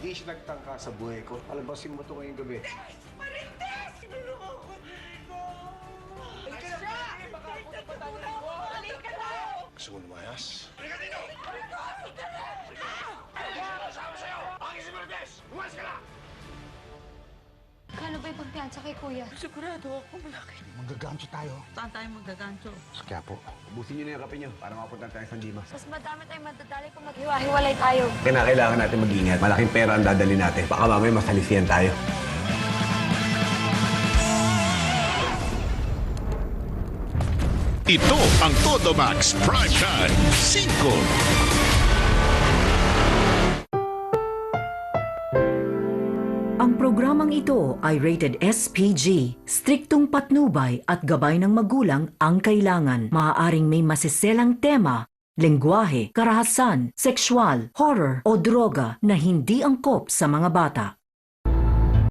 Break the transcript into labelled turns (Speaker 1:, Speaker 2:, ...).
Speaker 1: Hindi siya nagtangka sa buhay ko. Palabasin mo ito ngayong gabi.
Speaker 2: Marintes! Tinulungan ko dito! Halika na! Baka ako na patayin mo! Halika na!
Speaker 1: Gusto mo lumayas?
Speaker 2: Halika dito! Halika! Ano sabi sa'yo? Bakit si Marintes? Umalis ka na!
Speaker 3: Kano ba yung pagpiansa kay Kuya?
Speaker 2: Sigurado ako malaki.
Speaker 1: Magagamso tayo.
Speaker 4: Saan tayo magagancho?
Speaker 1: Sa Quiapo. Ubusin niyo na yung kape niyo para makapunta tayo sa Dimas.
Speaker 3: Mas madami tayong madadali kung maghiwa-hiwalay tayo.
Speaker 1: Kailangan natin mag-ingat. Malaking pera ang dadali natin. Baka mamaya masalisiyan tayo.
Speaker 5: Ito ang Todo Max Primetime 5.
Speaker 6: Ang programang ito ay rated SPG. Striktong patnubay at gabay ng magulang ang kailangan. Maaaring may masiselang tema, lengguwahe, karahasan, sexual, horror o droga na hindi angkop sa mga bata.